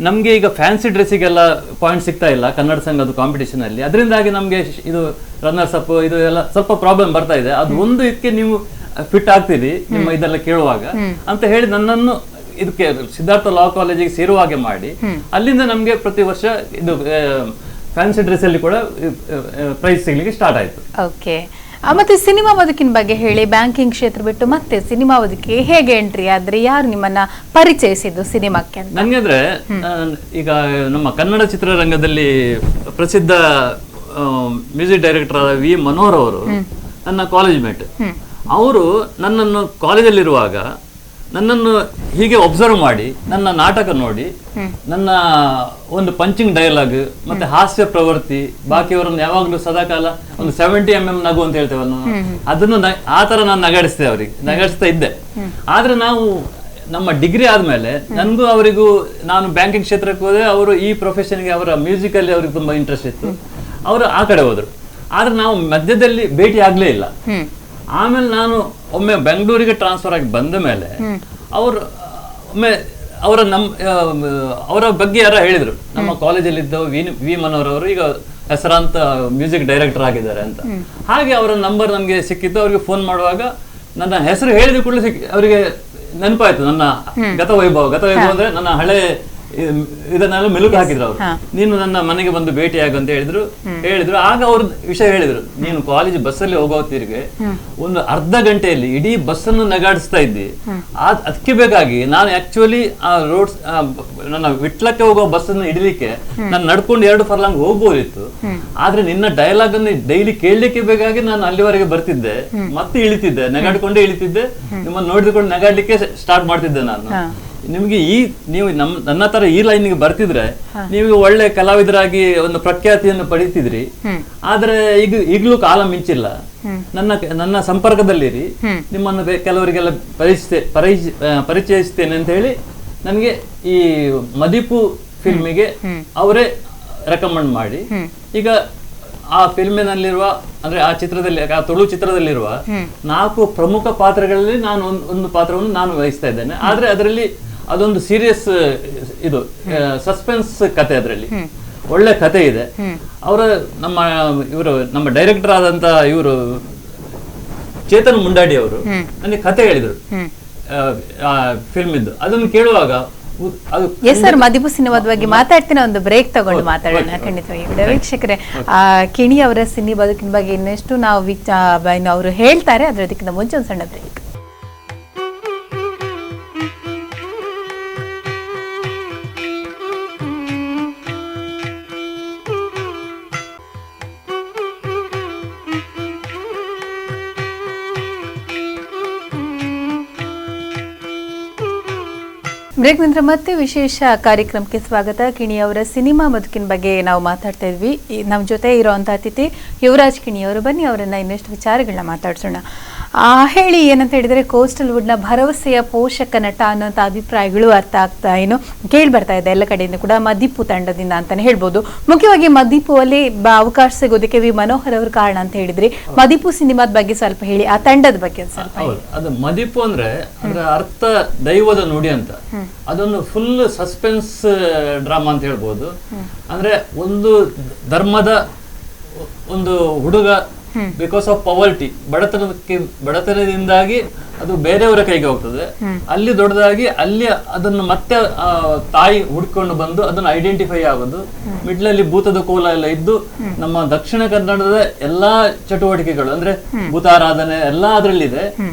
ನಮ್ಗೆ ಈಗ ಫ್ಯಾನ್ಸಿ ಡ್ರೆಸ್ಸಿಗೆಲ್ಲ ಪಾಯಿಂಟ್ ಸಿಗ್ತಾ ಇಲ್ಲ ಕನ್ನಡ ಸಂಘದ ಕಾಂಪಿಟೇಷನ್ ಅಲ್ಲಿ, ಅದರಿಂದಾಗಿ ನಮ್ಗೆ ಇದು ರನ್ನರ್ಸ್ ಅಪ್ ಇದು ಎಲ್ಲ ಸ್ವಲ್ಪ ಪ್ರಾಬ್ಲಮ್ ಬರ್ತಾ ಇದೆ, ಅದು ಒಂದು ಇದಕ್ಕೆ ನೀವು ಫಿಟ್ ಆಗ್ತೀರಿ ನಿಮ್ಮ ಇದೆಲ್ಲ ಕೇಳುವಾಗ ಅಂತ ಹೇಳಿ ನನ್ನನ್ನು ಇದಕ್ಕೆ ಸಿದ್ಧಾರ್ಥ ಲಾ ಕಾಲೇಜಿಗೆ ಸೇರುವ ಹಾಗೆ ಮಾಡಿ, ಅಲ್ಲಿಂದ ನಮ್ಗೆ ಪ್ರತಿ ವರ್ಷ ಇದು ಫ್ಯಾನ್ಸಿ ಡ್ರೆಸ್ ಅಲ್ಲಿ ಕೂಡ ಪ್ರೈಸ್ ಸಿಗ್ಲಿಕ್ಕೆ ಸ್ಟಾರ್ಟ್ ಆಯ್ತು. ಓಕೆ. ಮತ್ತೆ ಸಿನಿಮಾ ಬದುಕಿನ ಬಗ್ಗೆ ಹೇಳಿ. ಬ್ಯಾಂಕಿಂಗ್ ಕ್ಷೇತ್ರ ಬಿಟ್ಟು ಮತ್ತೆ ಸಿನಿಮಾ ಬದುಕಿಗೆ ಹೇಗೆ ಎಂಟ್ರಿ ಆದ್ರೆ, ಯಾರು ನಿಮ್ಮನ್ನ ಪರಿಚಯಿಸಿದ್ದು ಸಿನಿಮಾಕ್ಕೆ ಅಂತ? ನಂಗೆ ಅಂದ್ರೆ ಈಗ ನಮ್ಮ ಕನ್ನಡ ಚಿತ್ರರಂಗದಲ್ಲಿ ಪ್ರಸಿದ್ಧ ಮ್ಯೂಸಿಕ್ ಡೈರೆಕ್ಟರ್ ಆದ ವಿ ಮನೋಹರ್ ಅವರು ನನ್ನ ಕಾಲೇಜ್ ಮೇಟ್. ಅವರು ನನ್ನನ್ನು ಕಾಲೇಜಲ್ಲಿರುವಾಗ ನನ್ನನ್ನು ಹೀಗೆ ಒಬ್ಸರ್ವ್ ಮಾಡಿ, ನನ್ನ ನಾಟಕ ನೋಡಿ, ನನ್ನ ಒಂದು ಪಂಚಿಂಗ್ ಡೈಲಾಗ್ ಮತ್ತೆ ಹಾಸ್ಯ ಪ್ರವೃತ್ತಿ, ಬಾಕಿಯವರನ್ನು ಯಾವಾಗ್ಲೂ ಸದಾಕಾಲ ಒಂದು 70 mm ನಗು ಅಂತ ಹೇಳ್ತೇವಲ್ಲ ನಾವು, ಅದನ್ನು ಆ ತರ ನಾನು ನಗಾಡಿಸ್ತಾ ಇದ್ದೆ. ಆದ್ರೆ ನಾವು ನಮ್ಮ ಡಿಗ್ರಿ ಆದ್ಮೇಲೆ ನನಗೂ ಅವರಿಗೂ, ನಾನು ಬ್ಯಾಂಕಿಂಗ್ ಕ್ಷೇತ್ರಕ್ಕೆ ಹೋದೆ, ಅವರು ಈ ಪ್ರೊಫೆಷನ್ಗೆ ಅವರ ಮ್ಯೂಸಿಕಲ್ಲಿ ಅವ್ರಿಗೆ ತುಂಬಾ ಇಂಟ್ರೆಸ್ಟ್ ಇತ್ತು, ಅವರು ಆ ಕಡೆ ಹೋದ್ರು. ಆದ್ರೆ ನಾವು ಮಧ್ಯದಲ್ಲಿ ಭೇಟಿ ಆಗ್ಲೇ ಇಲ್ಲ. ಆಮೇಲೆ ನಾನು ಒಮ್ಮೆ ಬೆಂಗಳೂರಿಗೆ ಟ್ರಾನ್ಸ್ಫರ್ ಆಗಿ ಬಂದ ಮೇಲೆ ಅವರು ಒಮ್ಮೆ ಅವರ ಬಗ್ಗೆ ಯಾರ ಹೇಳಿದ್ರು, ನಮ್ಮ ಕಾಲೇಜಲ್ಲಿ ಇದ್ದ ವಿ ಮನೋಹರ್ ಅವರು ಈಗ ಹೆಸರಾಂತ ಮ್ಯೂಸಿಕ್ ಡೈರೆಕ್ಟರ್ ಆಗಿದ್ದಾರೆ ಅಂತ. ಹಾಗೆ ಅವರ ನಂಬರ್ ನಮಗೆ ಸಿಕ್ಕಿತ್ತು. ಅವ್ರಿಗೆ ಫೋನ್ ಮಾಡುವಾಗ ನನ್ನ ಹೆಸರು ಹೇಳಿದ ಕೂಡಲೇ ಅವರಿಗೆ ನೆನಪಾಯ್ತು ನನ್ನ ಗತವೈಭವ ಅಂದ್ರೆ ನನ್ನ ಹಳೆ ಇದನ್ನೆಲ್ಲ ಮೆಲುಕು ಹಾಕಿದ್ರು ಅವರು. ನೀನು ನನ್ನ ಮನೆಗೆ ಬಂದು ಭೇಟಿಯಾಗು ಅಂತ ಹೇಳಿದ್ರು. ಆಗ ಅವ್ರ ವಿಷಯ ಹೇಳಿದ್ರು, ನೀನು ಕಾಲೇಜ್ ಬಸ್ಸಲ್ಲಿ ಹೋಗೋತ್ತಿರಿಗೆ ಒಂದು ಅರ್ಧ ಗಂಟೆಯಲ್ಲಿ ಇಡೀ ಬಸ್ಸನ್ನು ನಗಾಡಿಸ್ತಾ ಇದ್ದಿ. ಅದಕ್ಕೆ ಬೇಕಾಗಿ ನಾನು ಆಕ್ಚುಲಿ ಆ ರೋಡ್ಸ್ ನನ್ನ ವಿಟ್ಲಕ್ಕೆ ಹೋಗೋ ಬಸ್ಸನ್ನು ಹಿಡಿಲಿಕ್ಕೆ ನಾನು ನಡ್ಕೊಂಡು 2 ಫರ್ಲಾಂಗ್ ಹೋಗ್ಬೋದಿತ್ತು. ಆದ್ರೆ ನಿನ್ನ ಡೈಲಾಗ್ ಅನ್ನು ಡೈಲಿ ಕೇಳಲಿಕ್ಕೆ ಬೇಕಾಗಿ ನಾನು ಅಲ್ಲಿವರೆಗೆ ಬರ್ತಿದ್ದೆ, ಮತ್ತೆ ಇಳಿತಿದ್ದೆ, ನಗಾಡ್ಕೊಂಡೇ ಇಳಿತಿದ್ದೆ. ನಿಮ್ಮನ್ನು ನೋಡಿಕೊಂಡು ನಗಾಡ್ಲಿಕ್ಕೆ ಸ್ಟಾರ್ಟ್ ಮಾಡ್ತಿದ್ದೆ ನಾನು. ನಿಮ್ಗೆ ನೀವು ನನ್ನ ತರ ಈ ಲೈನ್ಗೆ ಬರ್ತಿದ್ರೆ ನೀವು ಒಳ್ಳೆ ಕಲಾವಿದರಾಗಿ ಒಂದು ಪ್ರಖ್ಯಾತಿಯನ್ನು ಪಡಿತಿದ್ರಿ. ಆದ್ರೆ ಈಗಲೂ ಕಾಲ ಮಿಂಚಿಲ್ಲ. ನನ್ನ ಸಂಪರ್ಕದಲ್ಲಿರಿ, ನಿಮ್ಮನ್ನು ಕೆಲವರಿಗೆಲ್ಲ ಪರಿಚಯಿಸ್ತೇನೆ ಅಂತ ಹೇಳಿ ನನಗೆ ಈ ಮದಿಪು ಫಿಲ್ಮಿಗೆ ಅವರೇ ರೆಕಮೆಂಡ್ ಮಾಡಿ, ಈಗ ಆ ಫಿಲ್ಮಿನಲ್ಲಿರುವ ಅಂದ್ರೆ ಆ ಚಿತ್ರದಲ್ಲಿ, ಆ ತುಳು ಚಿತ್ರದಲ್ಲಿರುವ 4 ಪ್ರಮುಖ ಪಾತ್ರಗಳಲ್ಲಿ ನಾನು ಒಂದು ಪಾತ್ರವನ್ನು ನಾನು ವಹಿಸ್ತಾ ಇದ್ದೇನೆ. ಆದ್ರೆ ಅದರಲ್ಲಿ ಅದೊಂದು ಸೀರಿಯಸ್ ಇದು ಸಸ್ಪೆನ್ಸ್ ಕತೆ, ಅದರಲ್ಲಿ ಒಳ್ಳೆ ಕತೆ ಇದೆ. ನಮ್ಮ ಡೈರೆಕ್ಟರ್ ಆದಂತ ಇವರು ಚೇತನ್ ಮುಂಡಾಡಿ ಅವರು ನನಗೆ ಕತೆ ಹೇಳಿದ್ರು ಫಿಲ್ಮ್ ಇದ್ದು. ಅದನ್ನು ಕೇಳುವಾಗ ಸರ್, ಮದಿಪು ಸಿನಿಮಾದ ಬಗ್ಗೆ ಮಾತಾಡ್ತೀನಿ, ಒಂದು ಬ್ರೇಕ್ ತಗೊಂಡು ಮಾತಾಡೋಣ ಖಂಡಿತವಾಗಿ. ವೀಕ್ಷಕರೇ, ಕಿಣಿ ಅವರ ಸಿನಿ ಬದುಕಿನ ಬಗ್ಗೆ ಇನ್ನೆಷ್ಟು ನಾವು ಅವರು ಹೇಳ್ತಾರೆ, ಅದಕ್ಕಿಂತ ಮುಂಚೆ ಒಂದು ಸಣ್ಣ ಬ್ರೇಕ್. ಬ್ರೇಕ್ ನಂತರ ಮತ್ತೆ ವಿಶೇಷ ಕಾರ್ಯಕ್ರಮಕ್ಕೆ ಸ್ವಾಗತ. ಕಿಣಿ ಅವರ ಸಿನಿಮಾ ಬದುಕಿನ ಬಗ್ಗೆ ನಾವು ಮಾತಾಡ್ತಾ ಇದ್ವಿ. ನಮ್ಮ ಜೊತೆ ಇರೋಂಥ ಅತಿಥಿ ಯುವರಾಜ್ ಕಿಣಿ ಅವರು. ಬನ್ನಿ ಅವರನ್ನ ಇನ್ನಷ್ಟು ವಿಚಾರಗಳನ್ನ ಮಾತಾಡ್ಸೋಣ. ಹೇಳಿ, ಏನಂತ ಹೇಳಿದರೆ ಕೋಸ್ಟಲ್ ವುಡ್ನ ಭರವಸೆಯ ಪೋಷಕ ನಟ ಅನ್ನೋಂಥ ಅಭಿಪ್ರಾಯಗಳು ಅರ್ಥ ಆಗ್ತಾ ಕೇಳಿ ಬರ್ತಾ ಇದೆ ಎಲ್ಲ ಕಡೆಯಿಂದ ಕೂಡ, ಮದಿಪು ತಂಡದಿಂದ ಅಂತಾನೆ ಹೇಳ್ಬೋದು. ಮುಖ್ಯವಾಗಿ ಮದಿಪು ಅಲ್ಲಿ ಅವಕಾಶ ಸಿಗೋದಕ್ಕೆ ವಿ ಮನೋಹರ್ ಅವರು ಕಾರಣ ಅಂತ ಹೇಳಿದ್ರಿ. ಮದಿಪು ಸಿನಿಮಾದ ಬಗ್ಗೆ ಸ್ವಲ್ಪ ಹೇಳಿ, ಆ ತಂಡದ ಬಗ್ಗೆ ಸ್ವಲ್ಪ ಹೇಳಿ. ಅದು ಮದಿಪು ಅಂದ್ರೆ ಅದರ ಅರ್ಥ ದೈವದ ನುಡಿ ಅಂತ. ಅದೊಂದು ಫುಲ್ ಸಸ್ಪೆನ್ಸ್ ಡ್ರಾಮಾ ಅಂತ ಹೇಳ್ಬೋದು. ಅಂದ್ರೆ ಒಂದು ಧರ್ಮದ ಒಂದು ಹುಡುಗ ಬಿಕಾಸ್ ಆಫ್ ಪವರ್ಟಿ, ಬಡತನದಿಂದಾಗಿ ಅದು ಬೇರೆಯವರ ಕೈಗೆ ಹೋಗ್ತದೆ. ಅಲ್ಲಿ ದೊಡ್ಡದಾಗಿ ಅಲ್ಲಿ ಅದನ್ನು ಮತ್ತೆ ತಾಯಿ ಹುಡ್ಕೊಂಡು ಬಂದು ಅದನ್ನು ಐಡೆಂಟಿಫೈ ಆಗೋದು. ಮಿಡ್ಲಲ್ಲಿ ಭೂತದ ಕೋಲ ಎಲ್ಲ ಇದ್ದು ನಮ್ಮ ದಕ್ಷಿಣ ಕನ್ನಡದ ಎಲ್ಲಾ ಚಟುವಟಿಕೆಗಳು ಅಂದ್ರೆ ಭೂತಾರಾಧನೆ ಎಲ್ಲ ಅದರಲ್ಲಿದೆ,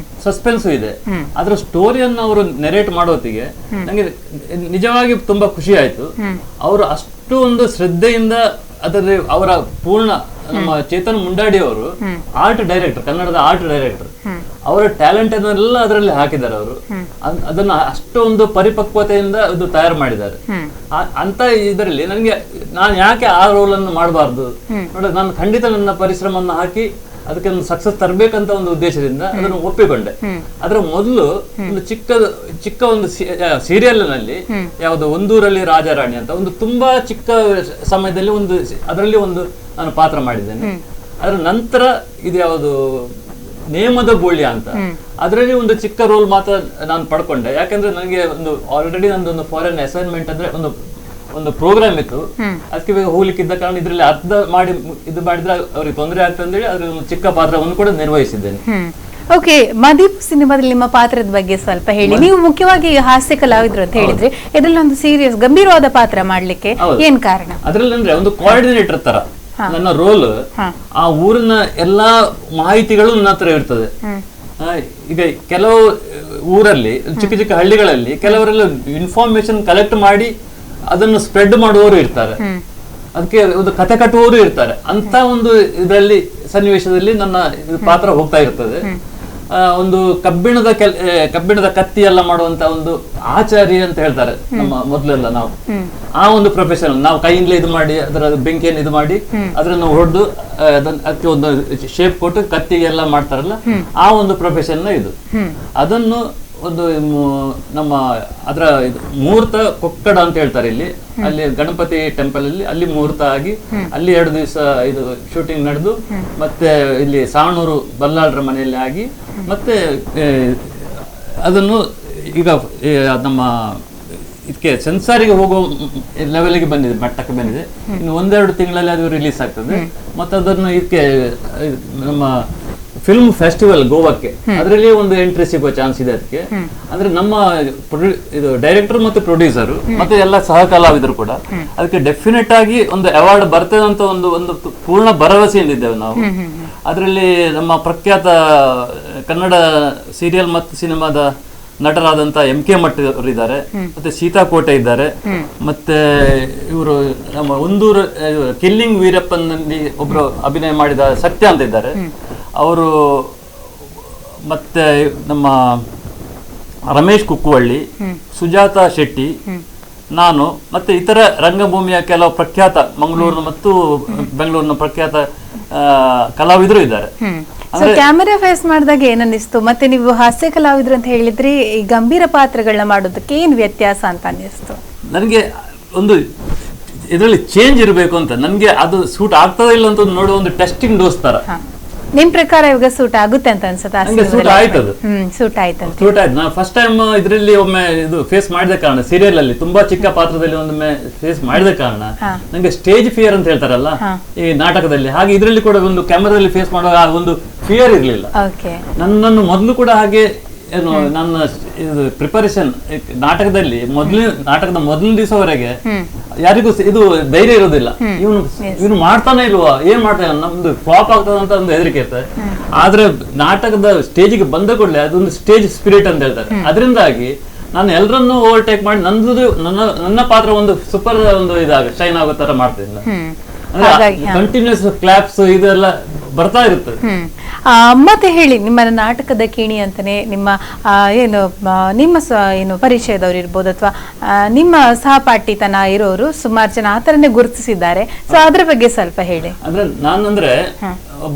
ಸಸ್ಪೆನ್ಸ್ ಇದೆ. ಅದರ ಸ್ಟೋರಿಯನ್ನು ಅವರು ನೆರೇಟ್ ಮಾಡೋತ್ತಿಗೆ ನಂಗೆ ನಿಜವಾಗಿ ತುಂಬಾ ಖುಷಿ ಆಯ್ತು. ಅವರು ಅಷ್ಟು ಒಂದು ಶ್ರದ್ಧೆಯಿಂದ ಅದರಲ್ಲಿ ಅವರ ಪೂರ್ಣ ನಮ್ಮ ಚೇತನ್ ಮುಂಡಾಡಿ ಅವರು ಆರ್ಟ್ ಡೈರೆಕ್ಟರ್, ಕನ್ನಡದ ಆರ್ಟ್ ಡೈರೆಕ್ಟರ್, ಅವರ ಟ್ಯಾಲೆಂಟ್ ಅನ್ನೆಲ್ಲ ಅದರಲ್ಲಿ ಹಾಕಿದ್ದಾರೆ. ಅವರು ಅದನ್ನ ಅಷ್ಟೊಂದು ಪರಿಪಕ್ವತೆಯಿಂದ ಅದು ತಯಾರು ಮಾಡಿದ್ದಾರೆ. ಅಂತ ಇದರಲ್ಲಿ ನನಗೆ ನಾನು ಯಾಕೆ ಆ ರೋಲ್ ಅನ್ನು ಮಾಡಬಾರ್ದು ನೋಡಿ, ನಾನು ಖಂಡಿತ ನನ್ನ ಪರಿಶ್ರಮವನ್ನು ಹಾಕಿ ಅದಕ್ಕೆ ಒಂದು ಸಕ್ಸಸ್ ತರಬೇಕಂತ ಒಂದು ಉದ್ದೇಶದಿಂದ ಅದನ್ನು ಒಪ್ಪಿಕೊಂಡೆ. ಅದರ ಮೊದಲು ಒಂದು ಚಿಕ್ಕ ಒಂದು ಸೀರಿಯಲ್ ನಲ್ಲಿ ಯಾವುದು ಒಂದೂರಲ್ಲಿ ರಾಜಾರಾಣಿ ಅಂತ ಒಂದು ತುಂಬಾ ಚಿಕ್ಕ ಸಮಯದಲ್ಲಿ ಅದರಲ್ಲಿ ಒಂದು ನಾನು ಪಾತ್ರ ಮಾಡಿದ್ದೇನೆ. ಅದರ ನಂತರ ಇದು ಯಾವುದು ನೇಮದ ಗೋಳ್ಯ ಅಂತ, ಅದರಲ್ಲಿ ಒಂದು ಚಿಕ್ಕ ರೋಲ್ ಮಾತ್ರ ನಾನು ಪಡ್ಕೊಂಡೆ. ಯಾಕಂದ್ರೆ ನನಗೆ ಆಲ್ರೆಡಿ ನಂದೊಂದು ಫಾರಿನ್ ಅಸೈನ್ಮೆಂಟ್ ಅಂದ್ರೆ ಒಂದು ಪ್ರೋಗ್ರಾಮ್ ಇತ್ತು, ಅದಕ್ಕೆ ಬೇಗ ಹೋಗ್ಲಿಕ್ಕಿದ್ದ ಕಾರಣ ಇದರಲ್ಲಿ ಅರ್ಧ ಮಾಡಿ ಇದು ಮಾಡಿದ್ರೆ ಅವ್ರಿಗೆ ತೊಂದರೆ ಆಗ್ತದೆ ಅಂತೇಳಿ ಅದ್ರಲ್ಲಿ ಒಂದು ಚಿಕ್ಕ ಪಾತ್ರವನ್ನು ಕೂಡ ನಿರ್ವಹಿಸಿದ್ದೇನೆ. ಓಕೆ, ಮದಿಪು ಸಿನಿಮಾದಲ್ಲಿ ನಿಮ್ಮ ಪಾತ್ರದ ಬಗ್ಗೆ ಸ್ವಲ್ಪ ಹೇಳಿ. ನೀವು ಮುಖ್ಯವಾಗಿ ಹಾಸ್ಯ ಕಲಾವಿದ್ರು ಅಂತ ಹೇಳಿದ್ರೆ, ಇದರಲ್ಲಿ ಒಂದು ಸೀರಿಯಸ್ ಗಂಭೀರವಾದ ಪಾತ್ರ ಮಾಡ್ಲಿಕ್ಕೆ ಏನ್ ಕಾರಣ? ಅದ್ರಲ್ಲಿ ಅಂದ್ರೆ ಒಂದು ಕೋಆರ್ಡಿನೇಟರ್ ತರ ನನ್ನ ರೋಲ್. ಆ ಊರಿನ ಎಲ್ಲಾ ಮಾಹಿತಿಗಳು ನನ್ನ ಹತ್ರ ಇರ್ತದೆ. ಈಗ ಕೆಲವು ಊರಲ್ಲಿ ಚಿಕ್ಕ ಚಿಕ್ಕ ಹಳ್ಳಿಗಳಲ್ಲಿ ಕೆಲವರೆಲ್ಲ ಇನ್ಫಾರ್ಮೇಶನ್ ಕಲೆಕ್ಟ್ ಮಾಡಿ ಅದನ್ನು ಸ್ಪ್ರೆಡ್ ಮಾಡುವವರು ಇರ್ತಾರೆ, ಅದಕ್ಕೆ ಒಂದು ಕತೆ ಕಟ್ಟುವವರು ಇರ್ತಾರೆ. ಅಂತ ಒಂದು ಇದರಲ್ಲಿ ಸನ್ನಿವೇಶದಲ್ಲಿ ನನ್ನ ಪಾತ್ರ ಹೋಗ್ತಾ ಇರ್ತದೆ. ಒಂದು ಕಬ್ಬಿಣದ ಕತ್ತಿ ಎಲ್ಲ ಮಾಡುವಂತ ಒಂದು ಆಚಾರ್ಯ ಅಂತ ಹೇಳ್ತಾರೆ ನಮ್ಮ ಮೊದಲೆಲ್ಲ ನಾವು. ಆ ಒಂದು ಪ್ರೊಫೆಷನ್ ನಾವು ಕೈಯಿಂದಲೇ ಇದು ಮಾಡಿ ಅದರ ಬೆಂಕಿಯನ್ನು ಇದು ಮಾಡಿ ಅದನ್ನು ಹೊಡೆದು ಅದಕ್ಕೆ ಒಂದು ಶೇಪ್ ಕೊಟ್ಟು ಕತ್ತಿಗೆ ಎಲ್ಲ ಮಾಡ್ತಾರಲ್ಲ, ಆ ಒಂದು ಪ್ರೊಫೆಷನ್ ಇದು. ಅದನ್ನು ಒಂದು ನಮ್ಮ ಅದರ ಮುಹೂರ್ತ ಕೊಕ್ಕಡ ಅಂತ ಹೇಳ್ತಾರೆ ಇಲ್ಲಿ, ಅಲ್ಲಿ ಗಣಪತಿ ಟೆಂಪಲ್ ಅಲ್ಲಿ ಮುಹೂರ್ತ ಆಗಿ ಅಲ್ಲಿ 2 ದಿವಸ ಇದು ಶೂಟಿಂಗ್ ನಡೆದು ಮತ್ತೆ ಇಲ್ಲಿ ಸಾಣೂರು ಬಲ್ಲಾಳರ ಮನೆಯಲ್ಲಿ ಆಗಿ ಮತ್ತೆ ಅದನ್ನು ಈಗ ನಮ್ಮ ಇದಕ್ಕೆ ಸೆನ್ಸಾರಿಗೆ ಹೋಗೋ ಲೆವೆಲ್ಗೆ ಬಂದಿದೆ, ಮಟ್ಟಕ್ಕೆ ಬಂದಿದೆ. ಇನ್ನು 1-2 ತಿಂಗಳಲ್ಲಿ ಅದು ರಿಲೀಸ್ ಆಗ್ತದೆ. ಮತ್ತೆ ಅದನ್ನು ಇದಕ್ಕೆ ನಮ್ಮ ಫಿಲ್ಮ್ ಫೆಸ್ಟಿವಲ್ ಗೋವಾಕ್ಕೆ, ಅದರಲ್ಲಿ ಒಂದು ಎಂಟ್ರಿ ಸಿಗುವ ಚಾನ್ಸ್ ಇದೆ ಅದಕ್ಕೆ. ಅಂದ್ರೆ ನಮ್ಮ ಇದು ಡೈರೆಕ್ಟರ್ ಮತ್ತು ಪ್ರೊಡ್ಯೂಸರ್ ಮತ್ತೆ ಎಲ್ಲ ಸಹ ಕಲಾವಿದರು ಕೂಡ ಅದಕ್ಕೆ ಡೆಫಿನೆಟ್ ಆಗಿ ಒಂದು ಅವಾರ್ಡ್ ಬರ್ತದೆ ಅಂತ ಒಂದು ಪೂರ್ಣ ಭರವಸೆಯಿಂದ ಇದ್ದೇವೆ ನಾವು. ಅದರಲ್ಲಿ ನಮ್ಮ ಪ್ರಖ್ಯಾತ ಕನ್ನಡ ಸೀರಿಯಲ್ ಮತ್ತು ಸಿನಿಮಾದ ನಟರಾದಂತ MK ಮಠ್ ಅವರು ಇದ್ದಾರೆ, ಮತ್ತೆ ಸೀತಾಕೋಟೆ ಇದ್ದಾರೆ, ಮತ್ತೆ ಇವರು ನಮ್ಮ ಒಂದೂರು ಕಿಲ್ಲಿಂಗ್ ವೀರಪ್ಪನಲ್ಲಿ ಒಬ್ರು ಅಭಿನಯ ಮಾಡಿದ ಸತ್ಯ ಅಂತ ಇದ್ದಾರೆ ಅವರು, ಮತ್ತೆ ನಮ್ಮ ರಮೇಶ್ ಕುಕ್ಕುವಳ್ಳಿ, ಸುಜಾತಾ ಶೆಟ್ಟಿ, ನಾನು ಮತ್ತೆ ಇತರ ರಂಗಭೂಮಿಯ ಕೆಲವು ಪ್ರಖ್ಯಾತ ಮಂಗಳೂರು ಮತ್ತು ಬೆಂಗಳೂರಿನ ಪ್ರಖ್ಯಾತ ಕಲಾವಿದರು ಇದ್ದಾರೆ. ಕ್ಯಾಮೆರಾ ಫೇಸ್ ಮಾಡಿದಾಗ ಏನನ್ನಿಸ್ತು? ಮತ್ತೆ ನೀವು ಹಾಸ್ಯ ಕಲಾವಿದ್ರು ಅಂತ ಹೇಳಿದ್ರಿ, ಈ ಗಂಭೀರ ಪಾತ್ರಗಳನ್ನ ಮಾಡೋದಕ್ಕೆ ಏನ್ ವ್ಯತ್ಯಾಸ ಅಂತ ಅನ್ನಿಸ್ತು? ನನಗೆ ಒಂದು ಇದರಲ್ಲಿ ಚೇಂಜ್ ಇರಬೇಕು ಅಂತ, ನನಗೆ ಅದು ಸೂಟ್ ಆಗ್ತದ ಇಲ್ಲ ಅಂತ ನೋಡುವ ಒಂದು ಟೆಸ್ಟಿಂಗ್ ಡೋಸ್ ತರ. ನಿಮ್ ಪ್ರಕಾರ ಇವಾಗ ಸೂಟ್ ಆಗುತ್ತೆ ಅಂತ ಅನ್ಸುತ್ತೆ? ಸೂಟ್ ಆಯ್ತು, ಸೂಟ್ ಆಯ್ತು. ನಾನು ಫಸ್ಟ್ ಟೈಮ್ ಇದರಲ್ಲಿ ಒಮ್ಮೆ ಇದು ಫೇಸ್ ಮಾಡಿದ ಕಾರಣ, ಸೀರಿಯಲ್ ಅಲ್ಲಿ ತುಂಬಾ ಚಿಕ್ಕ ಪಾತ್ರದಲ್ಲಿ ಒಮ್ಮೆ ಫೇಸ್ ಮಾಡಿದ ಕಾರಣ ನಂಗೆ ಸ್ಟೇಜ್ ಫಿಯರ್ ಅಂತ ಹೇಳ್ತಾರಲ್ಲ ಈ ನಾಟಕದಲ್ಲಿ, ಹಾಗೆ ಇದರಲ್ಲಿ ಕೂಡ ಒಂದು ಕ್ಯಾಮರಾದಲ್ಲಿ ಫೇಸ್ ಮಾಡುವಾಗ ಒಂದು ಫಿಯರ್ ಇರ್ಲಿಲ್ಲ. ನನ್ನನ್ನು ಮೊದಲು ಕೂಡ ಹಾಗೆ ಏನು ನನ್ನ ಇದು ಪ್ರಿಪರೇಷನ್ ನಾಟಕದ ಮೊದಲನೇ ದಿವಸವರೆಗೆ ಯಾರಿಗೂ ಇದು ಧೈರ್ಯ ಇರೋದಿಲ್ಲ, ಇವನು ಮಾಡ್ತಾನೆ ಇಲ್ವಾ, ಏನ್ ಮಾಡ್ತಾನೆ, ನಮ್ದು ಫ್ಲಾಪ್ ಆಗ್ತದ ಅಂತ ಒಂದು ಹೆದರಿಕೆ ಇರ್ತದೆ. ಆದ್ರೆ ನಾಟಕದ ಸ್ಟೇಜಿಗೆ ಬಂದ ಕೂಡಲೇ ಅದೊಂದು ಸ್ಟೇಜ್ ಸ್ಪಿರಿಟ್ ಅಂತ ಹೇಳ್ತಾರೆ, ಅದರಿಂದಾಗಿ ನಾನು ಎಲ್ಲರನ್ನೂ ಓವರ್ಟೇಕ್ ಮಾಡಿ ನನ್ನ ಪಾತ್ರ ಒಂದು ಸೂಪರ್ ಒಂದು ಶೈನ್ ಆಗೋ ತರ ಮಾಡ್ತೀನಿ. ಕಂಟಿನ್ಯೂಸ್ ಕ್ಲಾಪ್ಸ್ ಇದೆಲ್ಲ ಬರ್ತಾ ಇರುತ್ತೆ. ಮತ್ತೆ ಹೇಳಿ, ನಿಮ್ಮ ನಾಟಕದ ಕಿಣಿ ಅಂತಾನೆ ನಿಮ್ಮ ಏನು ಪರಿಚಯದವ್ರು ಇರ್ಬೋದು ಅಥವಾ ನಿಮ್ಮ ಸಹಪಾಠಿತನ ಇರೋರು ಸುಮಾರು ಜನ ಆತರನೇ ಗುರುತಿಸಿದ್ದಾರೆ. ಸೊ ಅದ್ರ ಬಗ್ಗೆ ಸ್ವಲ್ಪ ಹೇಳಿ. ಅಂದ್ರೆ ನಾನಂದ್ರೆ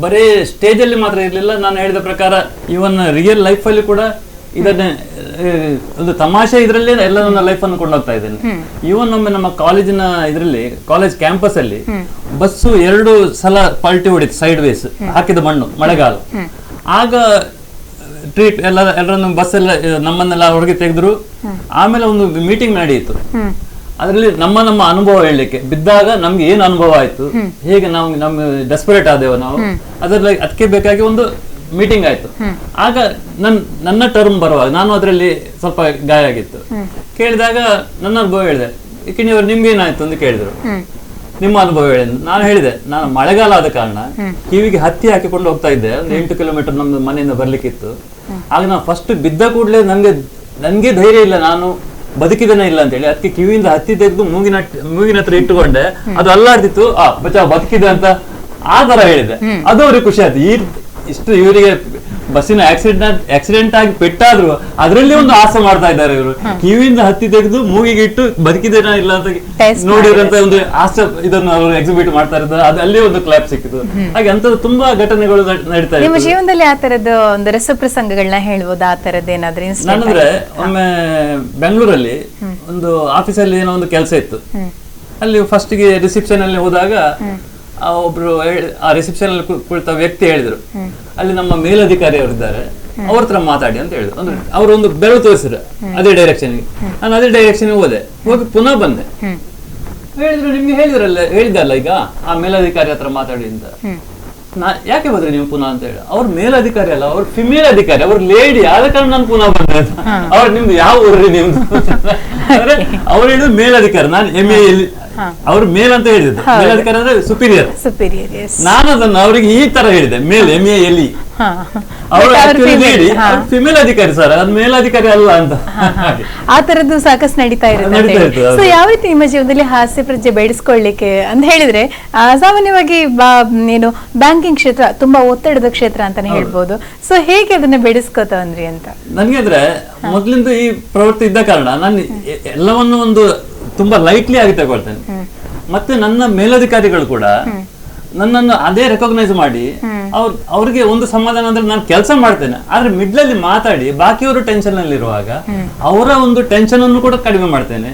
ಬರೀ ಸ್ಟೇಜ್ ಅಲ್ಲಿ ಮಾತ್ರ ಇರ್ಲಿಲ್ಲ, ನಾನು ಹೇಳಿದ ಪ್ರಕಾರ ಇವನ್ ರಿಯಲ್ ಲೈಫ್ ಅಲ್ಲಿ ಕೂಡ ಇದನ್ನೇ ಒಂದು ತಮಾಷೆ ಇದರಲ್ಲಿ ಎಲ್ಲ ನನ್ನ ಲೈಫ್ ಅನ್ನು ಕೊಂಡೋಗ್ತಾ ಇದ್ದೇನೆ. ಇವನ್ ಒಮ್ಮೆ ನಮ್ಮ ಕಾಲೇಜಿನ ಇದರಲ್ಲಿ ಕಾಲೇಜ್ ಕ್ಯಾಂಪಸ್ ಅಲ್ಲಿ ಬಸ್ಸು 2 ಸಲ ಪಲ್ಟಿ ಹೊಡಿತು, ಸೈಡ್ ವೇಸ್ ಹಾಕಿದ ಮಣ್ಣು, ಮಳೆಗಾಲ. ಆಗ ಟ್ರೀಟ್ ಎಲ್ಲರನ್ನು ಬಸ್ ಎಲ್ಲ ನಮ್ಮನ್ನೆಲ್ಲ ಹೊರಗೆ ತೆಗೆದ್ರು. ಆಮೇಲೆ ಒಂದು ಮೀಟಿಂಗ್ ನಡೆಯಿತು, ಅದರಲ್ಲಿ ನಮ್ಮ ಅನುಭವ ಹೇಳಲಿಕ್ಕೆ ಬಿದ್ದಾಗ ನಮ್ಗೆ ಏನು ಅನುಭವ ಆಯ್ತು, ಹೇಗೆ ನಾವು ಡೆಸ್ಪರೇಟ್ ಆದೆವು ನಾವು, ಅದರಲ್ಲಿ ಅದಕ್ಕೆ ಬೇಕಾಗಿ ಒಂದು ಮೀಟಿಂಗ್ ಆಯ್ತು. ಆಗ ನನ್ನ ಟರ್ಮ್ ಬರುವಾಗ ನಾನು ಅದರಲ್ಲಿ ಸ್ವಲ್ಪ ಗಾಯ ಆಗಿತ್ತು. ಕೇಳಿದಾಗ ನನ್ನ ಅನುಭವ ಹೇಳಿದೆ, ಕಿಣಿಯವರು ನಿಮ್ಗೆ ಏನಾಯ್ತು ಅಂತ ಕೇಳಿದ್ರು, ನಿಮ್ಮ ಅನುಭವ ಹೇಳಿ. ನಾನು ಹೇಳಿದೆ, ನಾನು ಮಳೆಗಾಲ ಆದ ಕಾರಣ ಕಿವಿಗೆ ಹತ್ತಿ ಹಾಕಿಕೊಂಡು ಹೋಗ್ತಾ ಇದ್ದೆ, ಒಂದು 8 ಕಿಲೋಮೀಟರ್ ನಮ್ದು ಮನೆಯಿಂದ ಬರ್ಲಿಕ್ಕಿತ್ತು. ಆಗ ನಾನು ಫಸ್ಟ್ ಬಿದ್ದ ಕೂಡಲೇ ನನ್ಗೆ ಧೈರ್ಯ ಇಲ್ಲ, ನಾನು ಬದುಕಿದನೇ ಇಲ್ಲ ಅಂತ ಹೇಳಿ ಅದಕ್ಕೆ ಕಿವಿಯಿಂದ ಹತ್ತಿ ತೆಗೆದು ಮೂಗಿನ ಹತ್ರ ಇಟ್ಟುಕೊಂಡೆ. ಅದು ಅಲ್ಲಾಡ್ತಿತ್ತು, ಬಚಾವ್ ಬದುಕಿದೆ ಅಂತ ಆ ತರ ಹೇಳಿದೆ. ಅದು ಅವ್ರಿಗೆ ಖುಷಿ ಆಯ್ತು. ಇಷ್ಟು ಇವರಿಗೆ ಬಸ್ಸಿನ ಆಕ್ಸಿಡೆಂಟ್ ಆಗಿ ಪೆಟ್ಟಾದ್ರು ಅದರಲ್ಲಿ ಒಂದು ಆಸೆ ಮಾಡ್ತಾ ಇದ್ದಾರೆ ಇವರು, ಕಿವಿಯಿಂದ ಹತ್ತಿ ತೆಗೆದು ಮೂಗಿಗೆ ಇಟ್ಟು ಬದುಕಿದೇನಾ ಇಲ್ಲ ಅಂತ ನೋಡಿರಂತ ಒಂದು ಆಸೆ ಇದನ್ನು ಅವರು ಎಕ್ಸಿಬಿಟ್ ಮಾಡ್ತಾ ಇದ್ದಾರೆ. ಅದು ಅಲ್ಲಿ ಒಂದು ಕ್ಲಾಪ್ ಸಿಕ್ಕಿತು. ಹಾಗೆ ಅಂತದ್ದು ತುಂಬಾ ಘಟನೆಗಳು ನಡೀತಾ ಇದೆ. ನಿಮ್ಮ ಜೀವನದಲ್ಲಿ ಆ ತರದ ಒಂದು ರಸಪ್ರಸಂಗಗಳನ್ನ ಹೇಳ್ಬೋದು, ಆ ತರದ್ದು ಏನಾದ್ರೂ? ನಾನಂದ್ರೆ ಒಮ್ಮೆ ಬೆಂಗಳೂರಲ್ಲಿ ಒಂದು ಆಫೀಸಲ್ಲಿ ಏನೋ ಒಂದು ಕೆಲಸ ಇತ್ತು. ಅಲ್ಲಿ ಫಸ್ಟ್ ಗೆ ರಿಸೆಪ್ಷನ್ ಅಲ್ಲಿ ಹೋದಾಗ ಒಬ್ರು ಆ ರಿಸೆಪ್ಷನ್ ಅಲ್ಲಿ ಕುಳಿತ ವ್ಯಕ್ತಿ ಹೇಳಿದ್ರು, ಅಲ್ಲಿ ನಮ್ಮ ಮೇಲಧಿಕಾರಿ ಅವರಿದ್ದಾರೆ, ಅವ್ರ ಹತ್ರ ಮಾತಾಡಿ ಅಂತ ಹೇಳಿದ್ರು. ಅಂದ್ರೆ ಅವರು ಒಂದು ಬೆರಳು ತೋರಿಸಿದ್ರು ಅದೇ ಡೈರೆಕ್ಷನ್ಗೆ. ನಾನು ಅದೇ ಡೈರೆಕ್ಷನ್ ಹೋದೆ, ಹೋಗಿ ಪುನಃ ಬಂದೆ. ಹೇಳಿದ್ರು, ನಿಮ್ಗೆ ಹೇಳಿದಲ್ಲ ಈಗ ಆ ಮೇಲಧಿಕಾರಿ ಹತ್ರ ಮಾತಾಡಿ ಅಂತ. ಯಾಕೆ ಬಂದ್ರಿ ನೀವು ಪುನಃ ಅಂತ ಹೇಳಿ. ಅವ್ರ ಮೇಲಧಿಕಾರಿ ಅಲ್ಲ, ಅವ್ರ ಫಿಮೇಲ್ ಅಧಿಕಾರಿ, ಅವ್ರ ಲೇಡಿ, ಆದ ಕಾರಣ ನಾನು ಪುನಃ ಬಂದೆ ಅಂತ. ಅವ್ರು ನಿಮ್ದು ಯಾವ ಊರ್ರಿ ನಿಮ್ದು ಅಂದ್ರೆ ಅವ್ರು ಹೇಳಿದ್ರು ಮೇಲಧಿಕಾರಿ, ನಾನು MA ಅವ್ರು ಮೇಲ್ ಅಂತ ಹೇಳಿದ್ರು. ಮೇಲಧಿಕಾರಿ ಅಂದ್ರೆ ಸುಪೀರಿಯರ್. ನಾನು ಅದನ್ನು ಅವ್ರಿಗೆ ಈ ತರ ಹೇಳಿದೆ, ಮೇಲ್ MALE. ಅವರು ಲೇಡಿ, ಫಿಮೇಲ್ ಅಧಿಕಾರಿ ಸರ್, ಅದು ಮೇಲಧಿಕಾರಿ ಅಲ್ಲ ಅಂತ. ಆ ತರದ್ದು ಸಾಕಷ್ಟು ನಡೀತಾ ಇರುತ್ತೆ. ಸೊ ಯಾವ ರೀತಿ ನಿಮ್ಮ ಜೀವನದಲ್ಲಿ ಹಾಸ್ಯ ಪ್ರಜ್ಞೆ ಬೆಳೆಸ್ಕೊಳ್ಳಿಕ್ಕೆ ಅಂತ ಹೇಳಿದ್ರೆ, ಸಾಮಾನ್ಯವಾಗಿ ಏನು ಬ್ಯಾಂಕಿಂಗ್ ಕ್ಷೇತ್ರ ತುಂಬಾ ಒತ್ತಡದ ಕ್ಷೇತ್ರ ಅಂತಾನೆ ಹೇಳ್ಬೋದು. ಸೊ ಹೇಗೆ ಅದನ್ನ ಬೆಳೆಸ್ಕೋತಂದ್ರಿ ಅಂತ? ನನ್ಗೆ ಅಂದ್ರೆ ಮೊದ್ಲಿಂದ ಈ ಪ್ರವೃತ್ತಿ ಇದ್ದ ಕಾರಣ ನಾನು ಎಲ್ಲವನ್ನು ಒಂದು ತುಂಬಾ ಲೈಟ್ಲಿ ಆಗಿ ತಗೊಳ್ತೇನೆ. ಮತ್ತೆ ನನ್ನ ಮೇಲಧಿಕಾರಿಗಳು ಕೂಡ ನನ್ನನ್ನು ಅದೇ ರೆಕಾಗ್ನೈಸ್ ಮಾಡಿ ಅವ್ರಿಗೆ ಒಂದು ಸಮಾಧಾನ ಅಂದ್ರೆ ನಾನು ಕೆಲಸ ಮಾಡ್ತೇನೆ, ಆದ್ರೆ ಮಿಡ್ಲಲ್ಲಿ ಮಾತಾಡಿ ಬಾಕಿಯವರು ಟೆನ್ಷನ್ ಅಲ್ಲಿ ಇರುವಾಗ ಅವರ ಒಂದು ಟೆನ್ಷನ್ ಅನ್ನು ಕೂಡ ಕಡಿಮೆ ಮಾಡ್ತೇನೆ.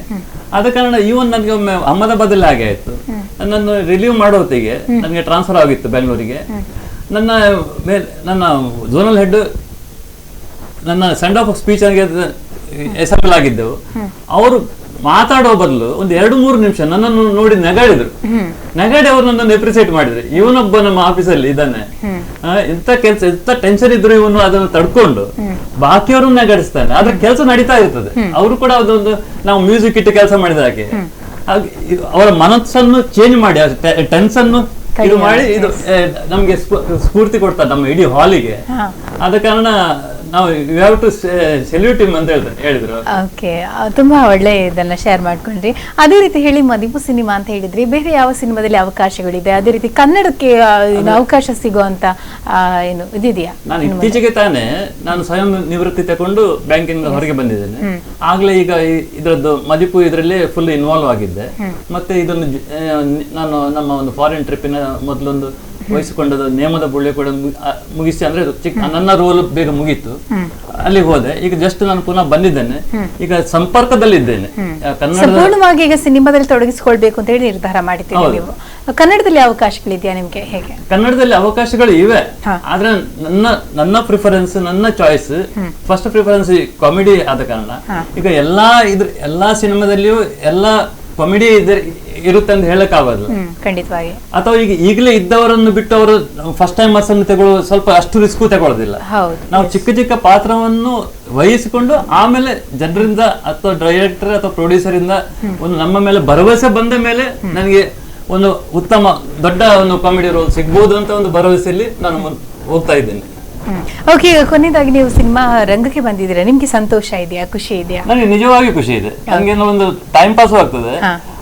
ಆದ ಕಾರಣ ಇವನ್ ನನಗೆ ಒಮ್ಮೆ ಅಹಮದಾಬಾದಲ್ಲಿ ಹಾಗೆ ಆಯ್ತು. ನನ್ನನ್ನು ರಿಲೀವ್ ಮಾಡೋ ಹೊತ್ತಿಗೆ ನನಗೆ ಟ್ರಾನ್ಸ್ಫರ್ ಆಗಿತ್ತು ಬೆಂಗಳೂರಿಗೆ. ನನ್ನ ಝೋನಲ್ ಹೆಡ್ ನನ್ನ ಸೆಂಡ್ ಆಫ್ ಸ್ಪೀಚ್ ಆಗಿದ್ದೆವು. ಅವರು ಮಾತಾಡೋ ಬದಲು ಒಂದು 2-3 ನಿಮಿಷ ನನ್ನನ್ನು ನೋಡಿ ನಗಾಡಿದ್ರು. ನಗಾಡಿ ಅವ್ರು ನನ್ನನ್ನು ಎಪ್ರಿಸಿಯೇಟ್ ಮಾಡಿದ್ರು. ಇವನೊಬ್ಬ ನಮ್ಮ ಆಫೀಸಲ್ಲಿ ಇದ್ದಾನೆ, ಎಂತ ಕೆಲಸ ಎಂತ ಟೆನ್ಷನ್ ಇದ್ರು ಇವನು ಅದನ್ನು ತಡ್ಕೊಂಡು ಬಾಕಿಯವ್ರನ್ನ ನಗಾಡಿಸ್ತಾನೆ. ಆದ್ರೆ ಕೆಲಸ ನಡೀತಾ ಇರ್ತದೆ. ಅವರು ಕೂಡ ಅದೊಂದು ನಾವು ಮ್ಯೂಸಿಕ್ ಇಟ್ಟು ಕೆಲಸ ಮಾಡಿದ ಹಾಗೆ ಅವರ ಮನಸ್ಸನ್ನು ಚೇಂಜ್ ಮಾಡಿ ಟೆನ್ಷನ್ ಇದು ಮಾಡಿ ಇದು ನಮ್ಗೆ ಸ್ಫೂರ್ತಿ ಕೊಡ್ತಾರೆ ನಮ್ಮ ಇಡೀ ಹಾಲಿಗೆ. ಆದ ಕಾರಣ ನಾವು you have to salute him ಅಂತ ಹೇಳಿದ್ರು. ಓಕೆ, ತುಂಬಾ ಒಳ್ಳೆ ಇದನ್ನ ಶೇರ್ ಮಾಡ್ಕೊಂಡ್ರಿ. ಅದೇ ರೀತಿ ಹೇಳಿ ಮದಿಪು ಸಿನಿಮಾ ಅಂತ ಹೇಳಿದ್ರಿ, ಬೇರೆ ಯಾವ ಸಿನಿಮಾದಲ್ಲಿ ಅವಕಾಶಗಳಿದೆ? ಅದೇ ರೀತಿ ಕನ್ನಡಕ್ಕೆ ಅವಕಾಶ ಸಿಗುವಂತ ಏನು ಇದಿದೆಯಾ? ನಾನು ಇತ್ತೀಚೆಗೆ ತಾನೇ ನಾನು ಸ್ವಯಂ ನಿವೃತ್ತಿ ತಗೊಂಡು ಬ್ಯಾಂಕಿಂದ ಹೊರಗೆ ಬಂದಿದ್ದೇನೆ. ಆಗ್ಲೇ ಈಗ ಇದ್ರದ್ದು ಮದಿಪು ಇದರಲ್ಲಿ ಫುಲ್ ಇನ್ವಾಲ್ವ್ ಆಗಿದ್ದೆ. ಮತ್ತೆ ಇದನ್ನು ನಾನು ನಮ್ಮ ಒಂದು ಫಾರಿನ್ ಟ್ರಿಪ್ಪಿನ ಮೊದಲೊಂದು ವಹಿಸಿಕೊಂಡದ್ದು ನೇಮದ ಬುಳ್ಳೆ ಕೂಡ ಮುಗಿಸಿ, ಅಂದ್ರೆ ನನ್ನ ರೋಲ್ ಬೇಗ ಮುಗೀತು, ಅಲ್ಲಿ ಹೋದೆ. ಈಗ ಜಸ್ಟ್ ನಾನು ಪುನಃ ಬಂದಿದ್ದೇನೆ, ಈಗ ಸಂಪರ್ಕದಲ್ಲಿದ್ದೇನೆ. ಸಂಪೂರ್ಣವಾಗಿ ಈಗ ಸಿನಿಮಾದಲ್ಲಿ ತೊಡಗಿಸಿಕೊಳ್ಬೇಕು ಅಂತ ಹೇಳಿ ನಿರ್ಧಾರ ಮಾಡಿದ್ದೀರಿ ನೀವು. ಕನ್ನಡದಲ್ಲಿ ಅವಕಾಶಗಳಿದೆಯಾ ನಿಮ್ಗೆ? ಹೇಗೆ? ಕನ್ನಡದಲ್ಲಿ ಅವಕಾಶಗಳು ಇವೆ, ಆದ್ರೆ ನನ್ನ ಪ್ರಿಫರೆನ್ಸ್, ನನ್ನ ಚಾಯ್ಸ್ ಫಸ್ಟ್ ಪ್ರಿಫರೆನ್ಸ್ ಕಾಮಿಡಿ ಆದ ಕಾರಣ ಈಗ ಎಲ್ಲಾ ಸಿನಿಮಾದಲ್ಲಿಯೂ ಎಲ್ಲಾ ಕಾಮಿಡಿ ಇರುತ್ತೆ ಅಂತ ಹೇಳಕ್ ಆಗೋದು ಖಂಡಿತವಾಗಿ. ಅಥವಾ ಈಗಲೇ ಇದ್ದವರನ್ನು ಬಿಟ್ಟು ಅವರು ಫಸ್ಟ್ ಟೈಮರ್ಸ್ ಅನ್ನು ತಗೊಳ್ಳೋ ಸ್ವಲ್ಪ ಅಷ್ಟು ರಿಸ್ಕ್ ತಗೊಳ್ಳೋದಿಲ್ಲ. ನಾವು ಚಿಕ್ಕ ಚಿಕ್ಕ ಪಾತ್ರವನ್ನು ವಹಿಸಿಕೊಂಡು ಆಮೇಲೆ ಜನರಿಂದ ಅಥವಾ ಡೈರೆಕ್ಟರ್ ಅಥವಾ ಪ್ರೊಡ್ಯೂಸರ್ ಇಂದ ಒಂದು ನಮ್ಮ ಮೇಲೆ ಭರವಸೆ ಬಂದ ಮೇಲೆ ನನಗೆ ಒಂದು ಉತ್ತಮ ದೊಡ್ಡ ಒಂದು ಕಾಮಿಡಿ ರೋಲ್ ಸಿಗ್ಬೋದು ಅಂತ ಒಂದು ಭರವಸೆಯಲ್ಲಿ ನಾನು ಹೋಗ್ತಾ ಇದ್ದೇನೆ. ಓಕೆ, ಕೊನೆಯದಾಗಿ ನೀವು ಸಿನಿಮಾ ರಂಗಕ್ಕೆ ಬಂದಿದ್ದೀರಾ, ನಿಮ್ಗೆ ಸಂತೋಷ ಇದೆಯಾ, ಖುಷಿ ಇದೆಯಾ? ನನಗೆ ನಿಜವಾಗಿ ಖುಷಿ ಇದೆ. ನನಗೆ ಒಂದು ಟೈಮ್ ಪಾಸ್ ಆಗ್ತದೆ.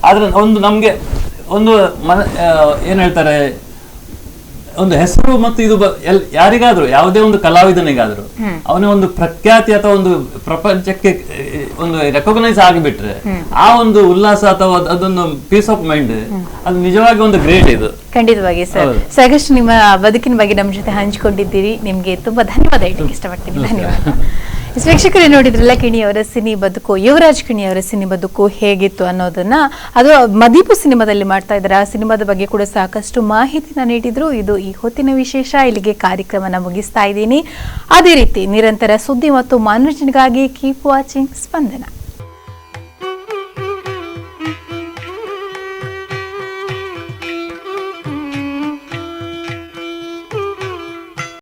ಆದ್ರೆ ಒಂದು ನಮ್ಗೆ ಒಂದು ಏನ್ ಹೇಳ್ತಾರೆ, ಒಂದು ಹೆಸರು ಮತ್ತು ಇದು ಯಾರಿಗಾದ್ರೂ ಯಾವುದೇ ಒಂದು ಕಲಾವಿದನಿಗಾದ್ರೂ ಅವನ ಒಂದು ಪ್ರಖ್ಯಾತಿ ಅಥವಾ ಒಂದು ಪ್ರಪಂಚಕ್ಕೆ ಒಂದು ರೆಕಗ್ನೈಸ್ ಆಗಿಬಿಟ್ರೆ ಆ ಒಂದು ಉಲ್ಲಾಸ ಅಥವಾ ಅದೊಂದು ಪೀಸ್ ಆಫ್ ಮೈಂಡ್ ಅದು ನಿಜವಾಗಿ ಒಂದು ಗ್ರೇಟ್. ಇದು ಖಂಡಿತವಾಗಿ ಸರ್. ಸಾಕಷ್ಟು ನಿಮ್ಮ ಬದುಕಿನ ಬಗ್ಗೆ ನಮ್ಮ ಜೊತೆ ಹಂಚಿಕೊಂಡಿದ್ದೀರಿ. ನಿಮ್ಗೆ ತುಂಬಾ ಧನ್ಯವಾದ ಹೇಳಲಿಕ್ಕೆ ಇಷ್ಟಪಡ್ತೀನಿ. ಧನ್ಯವಾದ. ವೀಕ್ಷಕರೇ, ನೋಡಿದ್ರಲ್ಲ ಕಿಣಿಯವರ ಸಿನಿ ಬದುಕು, ಯುವರಾಜ್ ಕಿಣಿಯವರ ಸಿನಿ ಬದುಕು ಹೇಗಿತ್ತು ಅನ್ನೋದನ್ನ ಅದು ಮದಿಪು ಸಿನಿಮಾದಲ್ಲಿ ಮಾಡ್ತಾ ಇದ್ದಾರೆ. ಆ ಸಿನಿಮಾದ ಬಗ್ಗೆ ಕೂಡ ಸಾಕಷ್ಟು ಮಾಹಿತಿನ ನೀಡಿದ್ರು. ಇದು ಈ ಹೊತ್ತಿನ ವಿಶೇಷ. ಇಲ್ಲಿಗೆ ಕಾರ್ಯಕ್ರಮನ ಮುಗಿಸ್ತಾ ಇದ್ದೀನಿ. ಅದೇ ರೀತಿ ನಿರಂತರ ಸುದ್ದಿ ಮತ್ತು ಮನೋರಂಜನೆಗಾಗಿ ಕೀಪ್ ವಾಚಿಂಗ್ ಸ್ಪಂದನ.